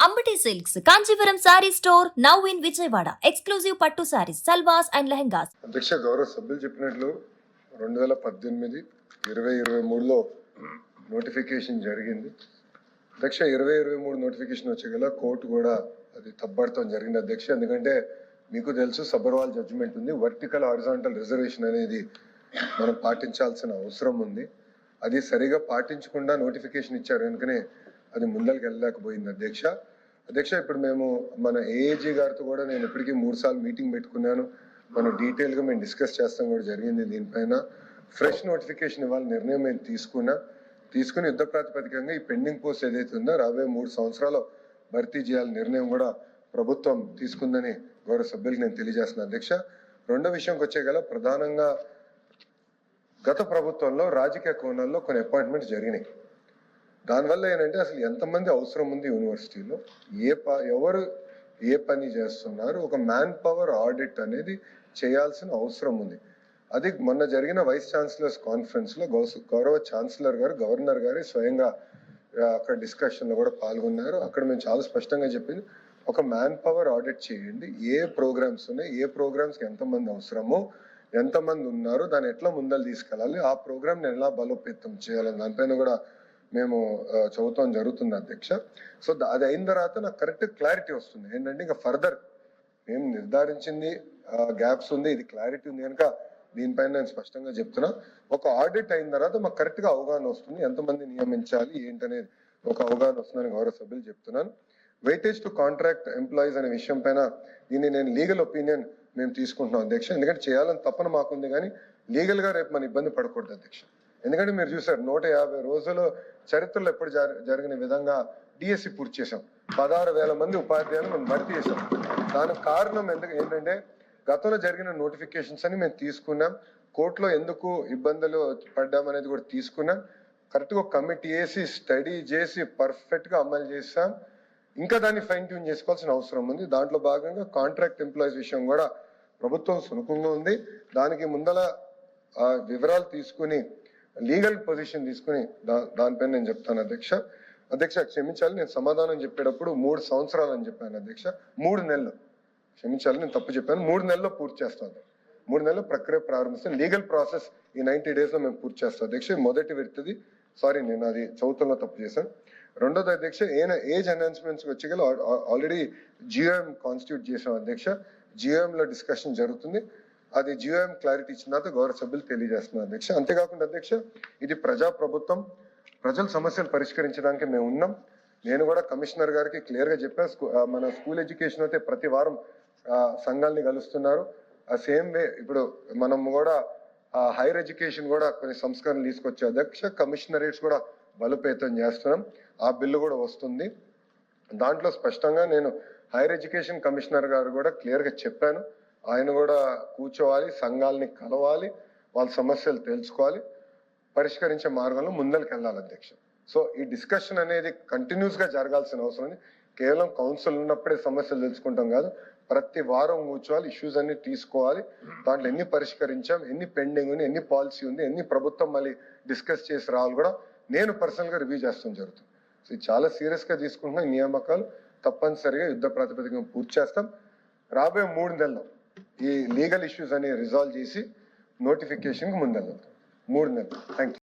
Ambati Silks, Kanchipuram Saree Store, now in Vijayawada. Exclusive Pattu Sarees, Salwas and Lehengas. అధ్యక్ష గౌరవ సభ్యులు చెప్పినట్లు 2018 2023లో notification జరిగింది. అధ్యక్ష 2023 నోటిఫికేషన్ వచ్చేగల కోర్టు కూడా అది తప్పడటం జరిగింది అధ్యక్ష. ఎందుకంటే మీకు తెలుసు సబర్వాల్ జడ్జిమెంట్ ఉంది. వర్టికల్ హారిజాంటల్ రిజర్వేషన్ అనేది మనం పాటించాల్సిన అవసరం ఉంది. అది సరిగా పాటించకుండా నోటిఫికేషన్ ఇచ్చారు కనుకనే అది ముందరికి వెళ్ళలేకపోయింది అధ్యక్ష. ఇప్పుడు మేము మన ఏఏజీ గారితో కూడా నేను ఇప్పటికీ 3 సార్లు మీటింగ్ పెట్టుకున్నాను. మనం డీటెయిల్గా మేము డిస్కస్ చేస్తాం కూడా జరిగింది. దీనిపైన ఫ్రెష్ నోటిఫికేషన్ ఇవ్వాలి నిర్ణయం మేము తీసుకుని యుద్ధ ప్రాతిపదికంగా ఈ పెండింగ్ పోస్ట్ ఏదైతే ఉందో రాబోయే 3 సంవత్సరాలు భర్తీ చేయాలని నిర్ణయం కూడా ప్రభుత్వం తీసుకుందని గౌరవ సభ్యులకు నేను తెలియజేస్తున్నాను అధ్యక్ష. రెండో విషయంకి వచ్చేగల ప్రధానంగా గత ప్రభుత్వంలో రాజకీయ కోణాల్లో కొన్ని అపాయింట్మెంట్స్ జరిగినాయి. దానివల్ల ఏంటంటే అసలు ఎంతమంది అవసరం ఉంది యూనివర్సిటీలో, ఎవరు ఏ పని చేస్తున్నారు, ఒక మ్యాన్ పవర్ ఆడిట్ అనేది చేయాల్సిన అవసరం ఉంది. అది మొన్న జరిగిన వైస్ ఛాన్సలర్స్ కాన్ఫరెన్స్ లో గౌరవ ఛాన్సలర్ గారు గవర్నర్ గారు స్వయంగా అక్కడ డిస్కషన్ లో కూడా పాల్గొన్నారు. అక్కడ మేము చాలా స్పష్టంగా చెప్పింది, ఒక మ్యాన్ పవర్ ఆడిట్ చేయండి, ఏ ప్రోగ్రామ్స్ ఉన్నాయి, ఏ ప్రోగ్రామ్స్ కి ఎంతమంది అవసరమో, ఎంతమంది ఉన్నారు, దాన్ని ఎట్లా ముందలు తీసుకెళ్ళాలి, ఆ ప్రోగ్రామ్ ని ఎలా బలోపేతం చేయాలని దానిపైన కూడా మేము చదువుతాం జరుగుతుంది అధ్యక్ష. సో అది అయిన తర్వాత నాకు కరెక్ట్ క్లారిటీ వస్తుంది. ఏంటంటే ఇంకా ఫర్దర్ మేము నిర్ధారించింది గ్యాప్స్ ఉంది, ఇది క్లారిటీ ఉంది కనుక దీనిపైన నేను స్పష్టంగా చెప్తున్నా. ఒక ఆడిట్ అయిన తర్వాత మాకు కరెక్ట్ గా అవగాహన వస్తుంది, ఎంతమంది నియమించాలి ఏంటనేది ఒక అవగాహన వస్తుందని గౌరవ సభ్యులు చెప్తున్నాను. వెయిటేజ్ టు కాంట్రాక్ట్ ఎంప్లాయీస్ అనే విషయం పైన దీన్ని నేను లీగల్ ఒపీనియన్ మేము తీసుకుంటున్నాం అధ్యక్ష. ఎందుకంటే చేయాలని తప్పన మాకుంది, కానీ లీగల్ గా రేపు మన ఇబ్బంది పడకూడదు అధ్యక్ష. ఎందుకంటే మీరు చూసారు 150 రోజులు చరిత్రలో ఎప్పుడు జరిగిన విధంగా డిఎస్సి పూర్తి చేశాం. 16,000 మంది ఉపాధ్యాయులు మనం భర్తీ చేశాం. దానికి కారణం ఏంటంటే గతంలో జరిగిన నోటిఫికేషన్స్ అని మేము తీసుకున్నాం, కోర్టులో ఎందుకు ఇబ్బందులు పడ్డామనేది కూడా తీసుకున్నాం. కరెక్ట్గా ఒక కమిటీ వేసి స్టడీ చేసి పర్ఫెక్ట్ గా అమలు చేస్తాం. ఇంకా దాన్ని ఫైన్ ట్యూన్ చేసుకోవాల్సిన అవసరం ఉంది. దాంట్లో భాగంగా కాంట్రాక్ట్ ఎంప్లాయీస్ విషయం కూడా ప్రభుత్వం సునుకంగా ఉంది. దానికి ముందల వివరాలు తీసుకుని లీగల్ పొజిషన్ తీసుకుని దానిపైన నేను చెప్తాను అధ్యక్ష. క్షమించాలి, నేను సమాధానం చెప్పేటప్పుడు 3 సంవత్సరాలు అని చెప్పాను అధ్యక్ష. 3 నెలలు క్షమించాలి, నేను తప్పు చెప్పాను. 3 నెలల్లో పూర్తి చేస్తాను. 3 నెలల్లో ప్రక్రియ ప్రారంభిస్తాను. లీగల్ ప్రాసెస్ ఈ 90 days లో మేము పూర్తి చేస్తాం అధ్యక్ష. మొదటి వ్యక్తిది సారీ, నేను అది చదువుతున్నా తప్పు చేశాను. రెండోది అధ్యక్ష, ఏజ్ ఎన్హాన్స్మెంట్స్ వచ్చి ఆల్రెడీ జియోఎం కాన్స్టిట్యూట్ చేసాం అధ్యక్ష. జియోఎం లో డిస్కషన్ జరుగుతుంది. అది జియోఎం క్లారిటీ ఇచ్చిన తర్వాత గౌరవ సభ్యులు తెలియజేస్తున్నారు అధ్యక్ష. అంతేకాకుండా అధ్యక్ష, ఇది ప్రజా ప్రభుత్వం, ప్రజల సమస్యలు పరిష్కరించడానికి మేము ఉన్నాం. నేను కూడా కమిషనర్ గారికి క్లియర్ గా చెప్పా, మన స్కూల్ ఎడ్యుకేషన్ అయితే ప్రతి వారం సంఘాలని కలుస్తున్నారు. ఆ సేమ్ వే ఇప్పుడు మనం కూడా హైయర్ ఎడ్యుకేషన్ కూడా కొన్ని సంస్కరణలు తీసుకొచ్చే అధ్యక్ష. కమిషనరేట్స్ కూడా బలోపేతం చేస్తున్నాం. ఆ బిల్లు కూడా వస్తుంది. దాంట్లో స్పష్టంగా నేను హైయర్ ఎడ్యుకేషన్ కమిషనర్ గారు కూడా క్లియర్ గా చెప్పాను, ఆయన కూడా కూర్చోవాలి, సంఘాలని కలవాలి, వాళ్ళ సమస్యలు తెలుసుకోవాలి, పరిష్కరించే మార్గంలో ముందరికి వెళ్ళాలి అధ్యక్ష. సో ఈ డిస్కషన్ అనేది కంటిన్యూస్ గా జరగాల్సిన అవసరం ఉంది. కేవలం కౌన్సిల్ ఉన్నప్పుడే సమస్యలు తెలుసుకుంటాం కాదు, ప్రతి వారం కూర్చోవాలి, ఇష్యూస్ అన్ని తీసుకోవాలి, దాంట్లో ఎన్ని పరిష్కరించాం, ఎన్ని పెండింగ్ ఉంది, ఎన్ని పాలసీ ఉంది, ఎన్ని ప్రభుత్వం మళ్ళీ డిస్కస్ చేసి రావాలి కూడా నేను పర్సనల్ గా రివ్యూ చేస్తాం జరుగుతుంది. సో ఇది చాలా సీరియస్ గా తీసుకుంటున్నాం. ఈ నియామకాలు తప్పనిసరిగా యుద్ధ ప్రాతిపదికన పూర్తి చేస్తాం. రాబోయే 3 నెలల్లో ఈ లీగల్ ఇష్యూస్ అని రిజాల్వ్ చేసి నోటిఫికేషన్ కి ముందెళ్తాం. 3 నెలలు. Thank you.